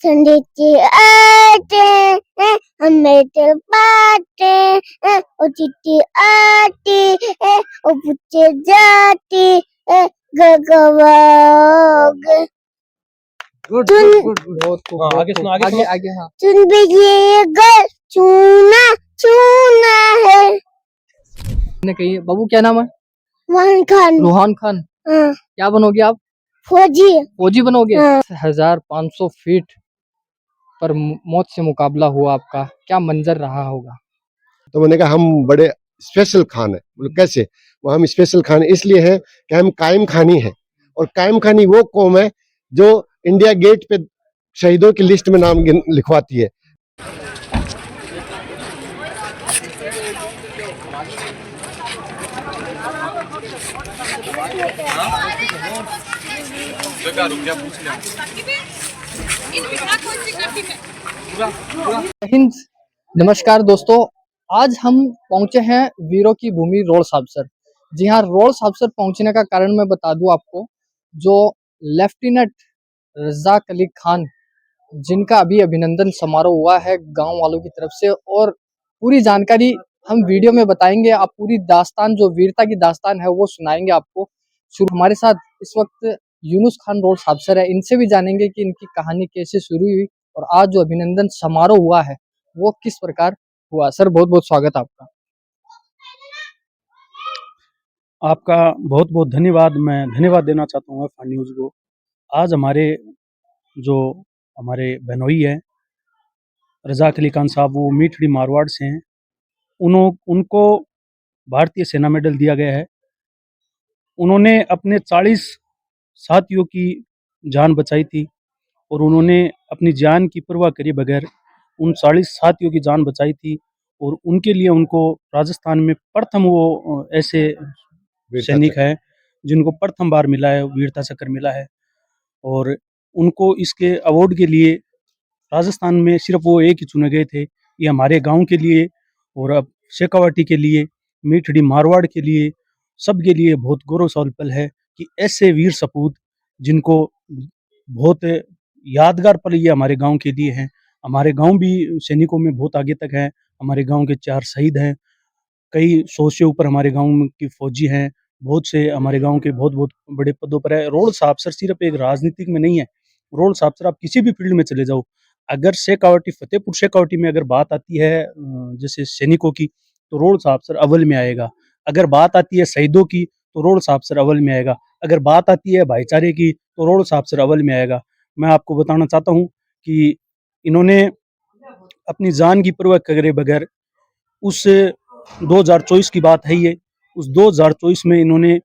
ठंडी की आते हैं हमें तो बाते हैं ओ चिट्ठी आती है ओ पूछे जाती है गगवाग गुड सुन गुड गुड बहुत खूब आगे सुनो, आगे आगे सुनो। आगे हाँ सुन भी ये घर चूना चूना है। ने कही बाबू क्या नाम है? वन खान रूहान खान। हाँ क्या बनोगे आप? फौजी फौजी बनोगे? हाँ। 1500 फीट पर मौत से मुकाबला हुआ आपका, क्या मंजर रहा होगा? तो मैंने कहा हम बड़े स्पेशल खान है। बोले कैसे? वो हम स्पेशल खान इसलिए हैं कि हम कायम खानी है, और कायम खानी वो कौम है जो इंडिया गेट पे शहीदों की लिस्ट में नाम लिखवाती है। हिंद, नमस्कार दोस्तों, आज हम पहुंचे हैं वीरों की भूमि रोड साबसर। जी हाँ, रोड साबसर पहुंचने का कारण मैं बता दूं आपको, जो लेफ्टिनेंट रज़ाक अली खान, जिनका अभी अभिनंदन समारोह हुआ है गांव वालों की तरफ से, और पूरी जानकारी हम वीडियो में बताएंगे। आप पूरी दास्तान, जो वीरता की दास्तान है, वो सुनाएंगे आपको। शुरू हमारे साथ इस वक्त यूनुस खान रोड साबसर है, इनसे भी जानेंगे कि इनकी कहानी कैसे शुरू हुई और आज जो अभिनंदन समारोह हुआ है वो किस प्रकार हुआ। सर बहुत बहुत स्वागत आपका। आपका बहुत बहुत धन्यवाद। मैं धन्यवाद देना चाहता हूँ एफ न्यूज़ को। आज जो हमारे बहनोई है रज़ाक अली खान साहब, वो मीठड़ी मारवाड़ से हैं। उनको भारतीय सेना मेडल दिया गया है। उन्होंने अपने 40 साथियों की जान बचाई थी और उन्होंने अपनी जान की परवाह करे बगैर उन 40 साथियों की जान बचाई थी, और उनके लिए उनको राजस्थान में प्रथम वो ऐसे सैनिक है जिनको प्रथम बार मिला है, वीरता चक्र मिला है। और उनको इसके अवार्ड के लिए राजस्थान में सिर्फ वो एक ही चुने गए थे। ये हमारे गांव के लिए और अब शेखावाटी के लिए, मीठड़ी मारवाड़ के लिए, सब के लिए बहुत गौरवशाली पल है कि ऐसे वीर सपूत जिनको बहुत यादगार पल ये हमारे गांव के लिए हैं। हमारे गांव भी सैनिकों में बहुत आगे तक है। हमारे गांव के 4 शहीद हैं, कई 100 से ऊपर हमारे गांव के फौजी हैं, बहुत से हमारे गांव के बहुत बहुत बड़े पदों पर है। रोड साबसर सिर्फ एक राजनीतिक में नहीं है, रोड साबसर आप किसी भी फील्ड में चले जाओ। अगर शेखावाटी, फतेहपुर शेखावाटी में अगर बात आती है जैसे सैनिकों की, तो रोड साबसर अव्वल में आएगा। अगर बात आती है शहीदों की, तो रोड साबसर अव्वल में आएगा। अगर बात आती है भाईचारे की, तो रोड साबसर अव्वल में आएगा। मैं आपको बताना चाहता हूँ कि इन्होंने अपनी जान की परवाह करे बगैर, उस 2024 की बात है ये, उस 2024 में इन्होंने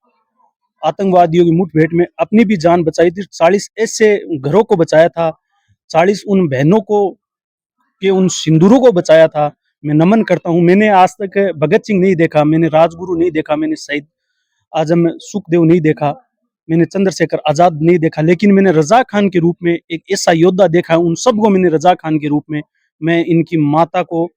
आतंकवादियों की मुठभेड़ में अपनी भी जान बचाई थी। 40 ऐसे घरों को बचाया था, 40 उन बहनों को के उन सिंदूरों को बचाया था। मैं नमन करता हूँ। मैंने आज तक भगत सिंह नहीं देखा, मैंने राजगुरु नहीं देखा, मैंने शहीद आजम सुखदेव नहीं देखा, मैंने चंद्रशेखर आजाद नहीं देखा, लेकिन मैंने रज़ा खान के रूप में एक ऐसा योद्धा देखा है। उन सबको मैंने रज़ा खान के रूप में, मैं इनकी माता को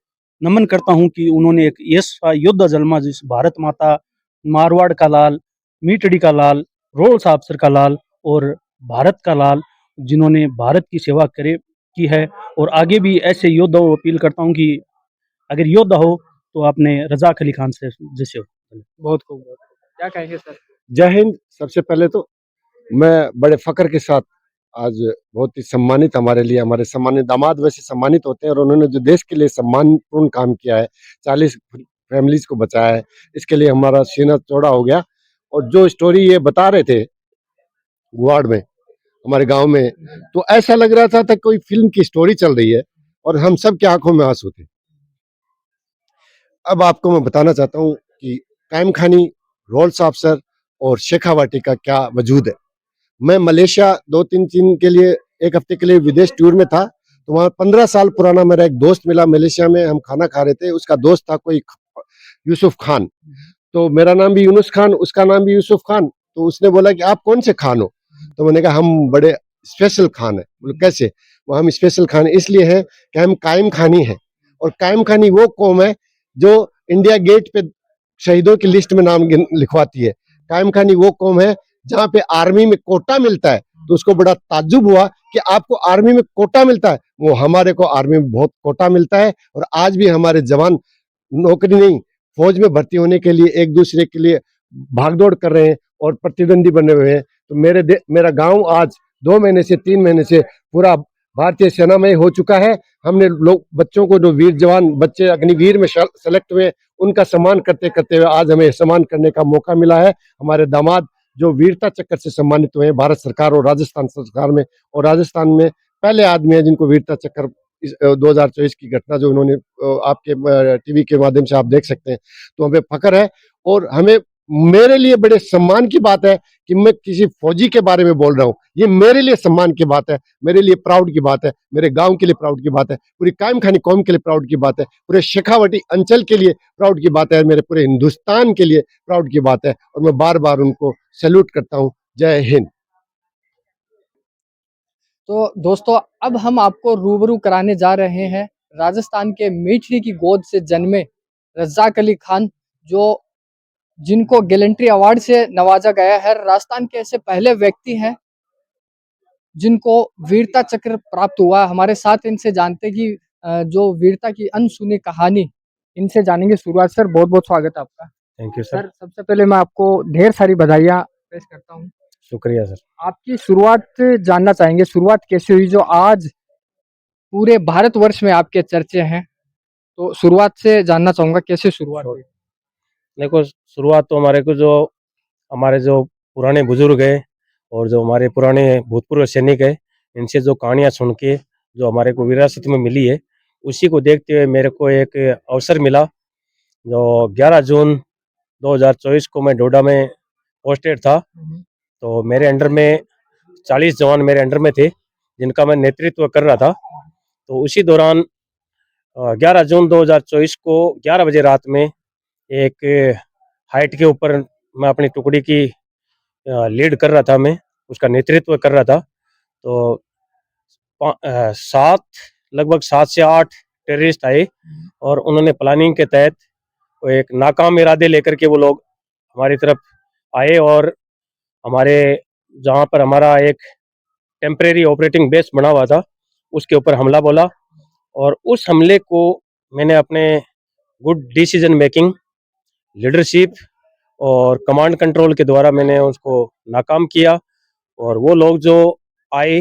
नमन करता हूँ कि उन्होंने एक ऐसा योद्धा जन्मा जिस भारत माता, मारवाड़ का लाल, मीठड़ी का लाल, रोड साबसर का लाल और भारत का लाल, जिन्होंने भारत की सेवा करे की है। और आगे भी ऐसे योद्धाओं को अपील करता हूँ कि अगर योद्धा हो तो आपने रज़ाक अली खान से जैसे हो। बहुत खूब, बहुत खूब। क्या कहेंगे सर? जय हिंद। सबसे पहले तो मैं बड़े फक्र के साथ आज बहुत ही सम्मानित, हमारे लिए हमारे सम्मानित दामाद वैसे सम्मानित होते हैं, और उन्होंने जो देश के लिए सम्मानपूर्ण काम किया है, 40 फैमिलीज को बचाया है, इसके लिए हमारा सीना चौड़ा हो गया। और जो स्टोरी ये बता रहे थे गुआड़ में, हमारे गांव में, तो ऐसा लग रहा था कोई फिल्म की स्टोरी चल रही है, और हम सब की आंखों में आंसू थे। अब आपको मैं बताना चाहता हूँ कि कायम खानी, रोड साबसर और शेखावाटी का क्या वजूद है। मैं मलेशिया 2-3 दिन के लिए, 1 हफ्ते के लिए विदेश टूर में था, तो वहाँ 15 साल पुराना मेरा एक दोस्त मिला मलेशिया में। हम खाना खा रहे थे, उसका दोस्त था कोई यूसुफ खान, तो मेरा नाम भी यूनुस खान, उसका नाम भी यूसुफ खान। तो उसने बोला कि आप कौन से खान हो? तो मैंने कहा हम बड़े स्पेशल खान है। बोले कैसे? वो हम स्पेशल खान इसलिए हैं कि हम कायम खानी है, और कायम खानी वो कौम है जो इंडिया गेट पे शहीदों की लिस्ट में नाम लिखवाती है। कायम खानी वो कौम है जहाँ पे आर्मी में कोटा मिलता है, तो उसको बड़ा ताज्जुब हुआ कि आपको आर्मी में कोटा मिलता है। वो हमारे को आर्मी में बहुत कोटा मिलता है, और आज भी हमारे जवान नौकरी नहीं, फौज में भर्ती होने के लिए एक दूसरे के लिए भागदौड़ कर रहे हैं और प्रतिद्वंदी बने हुए हैं। तो मेरा गांव आज 2 महीने से 3 महीने से पूरा भारतीय सेना में हो चुका है। हमने लोग बच्चों को, जो वीर जवान बच्चे अग्निवीर में सेलेक्ट हुए, उनका सम्मान करते करते हुए आज हमें सम्मान करने का मौका मिला है। हमारे दामाद जो वीरता चक्र से सम्मानित हुए हैं भारत सरकार और राजस्थान सरकार में, और राजस्थान में पहले आदमी है जिनको वीरता चक्र 2024 की घटना जो उन्होंने आपके टीवी के माध्यम से आप देख सकते हैं, तो हमें फख्र है। और हमें, मेरे लिए बड़े सम्मान की बात है कि मैं किसी फौजी के बारे में बोल रहा हूँ। ये मेरे लिए सम्मान की बात है, मेरे लिए प्राउड की बात है, मेरे गांव के लिए प्राउड की बात है, पूरी कायम खानी कौम के लिए प्राउड की बात है, पूरे शेखावटी अंचल के लिए प्राउड की बात है, मेरे पूरे हिंदुस्तान के लिए प्राउड की बात है। और मैं बार बार उनको सैल्यूट करता हूँ। जय हिंद। तो दोस्तों, अब हम आपको रूबरू कराने जा रहे हैं राजस्थान के मीठड़ी की गोद से जन्मे रज़ाक अली खान, जो जिनको गैलेंट्री अवार्ड से नवाजा गया है। राजस्थान के ऐसे पहले व्यक्ति हैं जिनको वीरता चक्र प्राप्त हुआ है। हमारे साथ इनसे जानते हैं कि जो वीरता की अनसुनी कहानी, इनसे जानेंगे। शुरुआत सर, बहुत बहुत स्वागत है आपका। Thank you sir. सर, सबसे पहले मैं आपको ढेर सारी बधाइयाँ पेश करता हूँ। शुक्रिया सर। आपकी शुरुआत जानना चाहेंगे, शुरुआत कैसे हुई जो आज पूरे भारतवर्ष में आपके चर्चे हैं? तो शुरुआत से जानना चाहूँगा, कैसे शुरुआत हुई? देखो, शुरुआत तो हमारे जो पुराने बुजुर्ग हैं और जो हमारे पुराने भूतपूर्व सैनिक हैं, इनसे जो कहानियाँ सुन के जो हमारे को विरासत में मिली है, उसी को देखते हुए मेरे को एक अवसर मिला। जो 11 जून 2024 को मैं डोडा में पोस्टेड था, तो मेरे अंडर में 40 जवान मेरे अंडर में थे, जिनका मैं नेतृत्व कर रहा था। तो उसी दौरान 11 जून 2024 को 11 बजे रात में एक हाइट के ऊपर मैं अपनी टुकड़ी की लीड कर रहा था, मैं उसका नेतृत्व कर रहा था। तो लगभग 7 से 8 टेररिस्ट आए और उन्होंने प्लानिंग के तहत वो एक नाकाम इरादे लेकर के वो लोग हमारी तरफ आए और हमारे जहाँ पर हमारा एक टेम्परेरी ऑपरेटिंग बेस बना हुआ था, उसके ऊपर हमला बोला। और उस हमले को मैंने अपने गुड डिसीजन मेकिंग, लीडरशिप और कमांड कंट्रोल के द्वारा मैंने उसको नाकाम किया। और वो लोग जो आए,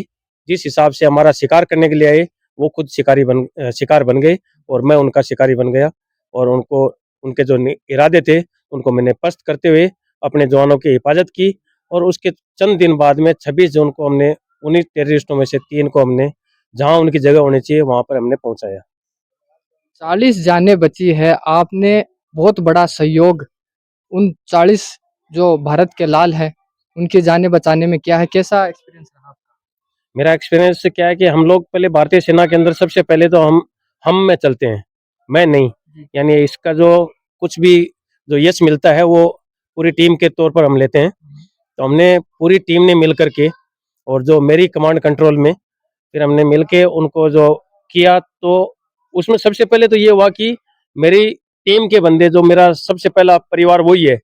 जिस हिसाब से हमारा शिकार करने के लिए आए, वो खुद शिकार बन गए और मैं उनका शिकारी बन गया। और उनके जो इरादे थे, उनको मैंने पस्त करते हुए अपने जवानों की हिफाजत की। और उसके चंद दिन बाद में 26 जून को हमने उन्हीं टेररिस्टों में से 3 को हमने, जहां उनकी जगह होनी चाहिए वहां पर हमने पहुंचाया। 40 जानें बची है, आपने बहुत बड़ा सहयोग उन 40 जो भारत के लाल हैं, उनकी जानें बचाने में किया है। कैसा एक्सपीरियंस रहा आपका? मेरा एक्सपीरियंस क्या है कि हम लोग पहले भारतीय सेना के अंदर सबसे पहले तो हम में चलते हैं, मैं नहीं। यानी इसका जो कुछ भी जो यश मिलता है वो पूरी टीम के तौर पर हम लेते हैं। तो हमने पूरी टीम ने मिल करके, और जो मेरी कमांड कंट्रोल में, फिर हमने मिल के उनको जो किया, तो उसमें सबसे पहले तो ये हुआ कि मेरी टीम के बंदे, जो मेरा सबसे पहला परिवार वही है,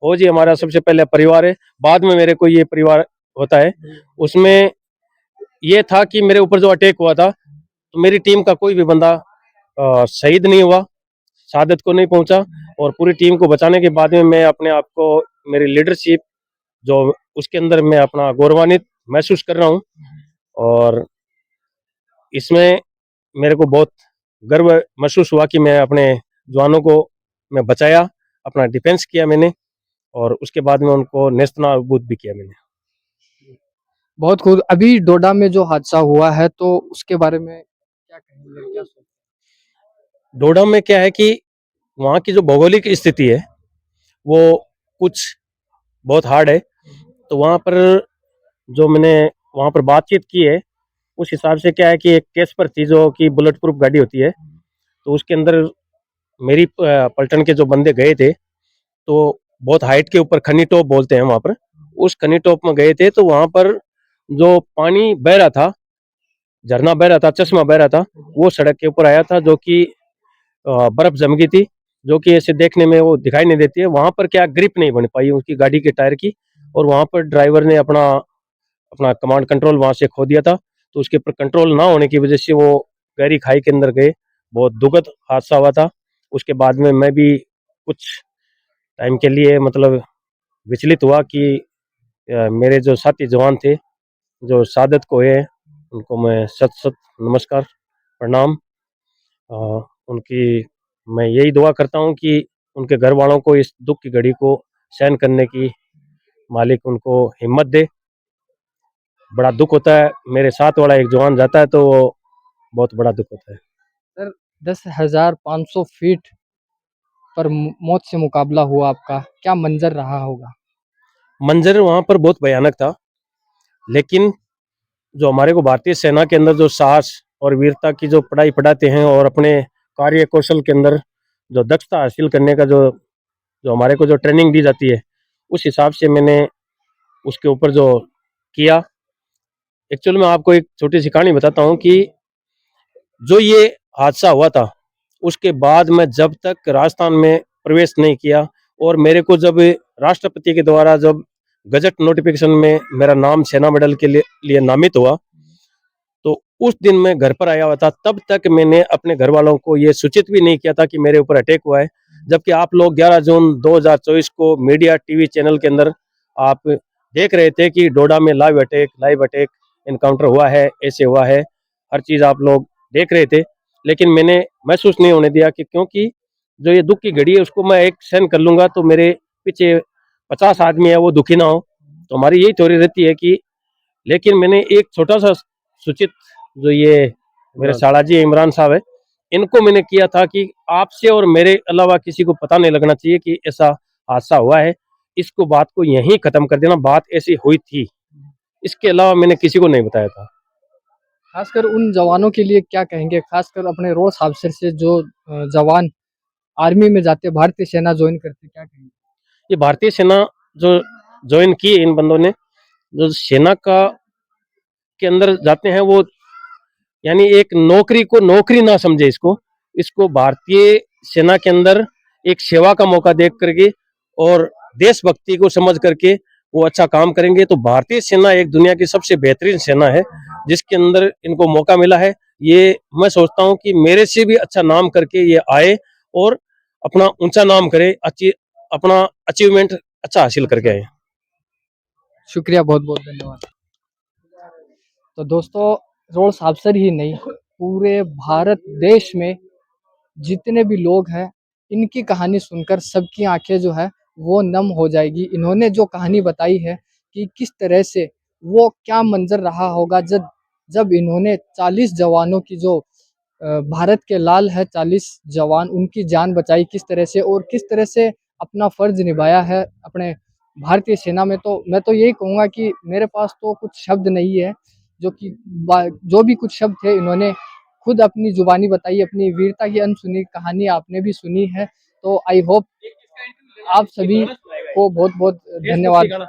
फौज ही हमारा सबसे पहला परिवार है, बाद में मेरे को ये परिवार होता है। उसमें ये था कि मेरे ऊपर जो अटैक हुआ था, तो मेरी टीम का कोई भी बंदा शहीद नहीं हुआ, शहादत को नहीं पहुंचा। और पूरी टीम को बचाने के बाद में मैं अपने आप को, मेरी लीडरशिप जो उसके अंदर मैं अपना गौरवान्वित महसूस कर रहा हूँ। और इसमें मेरे को बहुत गर्व महसूस हुआ कि मैं अपने जवानों को मैं बचाया, अपना डिफेंस किया मैंने, और उसके बाद में उनको नेस्तनाबूद भी किया मैंने। बहुत खूब। अभी डोडा में जो हादसा हुआ है, तो उसके बारे में क्या कहेंगे, क्या सोचते हैं? डोडा में क्या है कि वहाँ की जो भौगोलिक स्थिति है वो कुछ बहुत हार्ड है। तो वहाँ पर जो मैंने वहाँ पर बातचीत की है, उस हिसाब से क्या है कि एक केस पर थी जो कि बुलेट प्रूफ गाड़ी होती है, तो उसके अंदर मेरी पलटन के जो बंदे गए थे, तो बहुत हाइट के ऊपर खनी टॉप बोलते हैं वहाँ पर, उस खनी टॉप में गए थे। तो वहाँ पर जो पानी बह रहा था, झरना बह रहा था, चश्मा बह रहा था, वो सड़क के ऊपर आया था, जो कि बर्फ जम गई थी, जो कि ऐसे देखने में वो दिखाई नहीं देती है। वहां पर क्या ग्रिप नहीं बन पाई उसकी गाड़ी के टायर की, और वहां पर ड्राइवर ने अपना अपना कमांड कंट्रोल वहाँ से खो दिया था। तो उसके ऊपर कंट्रोल ना होने की वजह से वो गहरी खाई के अंदर गए। बहुत दुखद हादसा हुआ था। उसके बाद में मैं भी कुछ टाइम के लिए मतलब विचलित हुआ कि मेरे जो साथी जवान थे जो शहादत को हुए हैं, उनको मैं सत सत नमस्कार प्रणाम। उनकी मैं यही दुआ करता हूँ कि उनके घर वालों को इस दुख की घड़ी को सहन करने की मालिक उनको हिम्मत दे। बड़ा दुख होता है, मेरे साथ वाला एक जवान जाता है तो वो बहुत बड़ा दुख होता है। सर 10,500 फीट पर मौत से मुकाबला हुआ आपका, क्या मंजर रहा होगा? मंजर वहाँ पर बहुत भयानक था, लेकिन जो हमारे को भारतीय सेना के अंदर जो साहस और वीरता की जो पढ़ाई पढ़ाते हैं और अपने कार्य कौशल के अंदर जो दक्षता हासिल करने का जो जो हमारे को जो ट्रेनिंग दी जाती है, उस हिसाब से मैंने उसके ऊपर जो किया। एक्चुअल में आपको एक छोटी सी कहानी बताता हूँ कि जो ये हादसा हुआ था उसके बाद मैं जब तक राजस्थान में प्रवेश नहीं किया और मेरे को जब राष्ट्रपति के द्वारा जब गजट नोटिफिकेशन में मेरा नाम सेना मेडल के लिए नामित हुआ, तो उस दिन मैं घर पर आया हुआ था। तब तक मैंने अपने घर वालों को ये सूचित भी नहीं किया था कि मेरे ऊपर अटैक हुआ है। जबकि आप लोग 11 जून 2024 को मीडिया टीवी चैनल के अंदर आप देख रहे थे कि डोडा में लाइव अटैक इनकाउंटर हुआ है, ऐसे हुआ है, हर चीज़ आप लोग देख रहे थे। लेकिन मैंने महसूस नहीं होने दिया कि क्योंकि जो ये दुख की घड़ी है उसको मैं एक सहन कर लूंगा तो मेरे पीछे 50 आदमी है वो दुखी ना हो। तो हमारी यही थ्योरी रहती है कि, लेकिन मैंने एक छोटा सा सूचित जो ये मेरे साला जी इमरान साहब है, इनको मैंने किया था कि आपसे और मेरे अलावा किसी को पता नहीं लगना चाहिए कि ऐसा हादसा हुआ है, इसको बात को यहीं खत्म कर देना, बात ऐसी हुई थी। इसके अलावा मैंने किसी को नहीं बताया था। खासकर उन जवानों के लिए क्या कहेंगे, खासकर अपने रोड्स ऑफिसर से जो जवान आर्मी में जाते, भारतीय सेना ज्वाइन करते, क्या कहेंगे? ये भारतीय सेना जो ज्वाइन की इन बंदों ने, जो सेना का के अंदर जाते हैं वो यानी एक नौकरी को नौकरी ना समझे, इसको भारतीय सेना के अंदर एक सेवा का मौका देख करके और देशभक्ति को समझ करके वो अच्छा काम करेंगे। तो भारतीय सेना एक दुनिया की सबसे बेहतरीन सेना है जिसके अंदर इनको मौका मिला है। ये मैं सोचता हूँ कि मेरे से भी अच्छा नाम करके ये आए और अपना ऊंचा नाम करे, अच्छी अपना अचीवमेंट अच्छा हासिल करके आए। शुक्रिया, बहुत बहुत धन्यवाद। तो दोस्तों, रोड्स ऑफिसर ही नहीं, पूरे भारत देश में जितने भी लोग हैं, इनकी कहानी सुनकर सबकी आंखें जो है वो नम हो जाएगी। इन्होंने जो कहानी बताई है कि किस तरह से वो क्या मंजर रहा होगा जब जब इन्होंने 40 जवानों की जो भारत के लाल है, 40 जवान, उनकी जान बचाई किस तरह से और किस तरह से अपना फर्ज निभाया है अपने भारतीय सेना में। तो मैं तो यही कहूँगा कि मेरे पास तो कुछ शब्द नहीं है, जो कि जो भी कुछ शब्द थे इन्होंने खुद अपनी जुबानी बताई, अपनी वीरता की अनसुनी कहानी आपने भी सुनी है। तो आई होप आप सभी को बहुत बहुत धन्यवाद।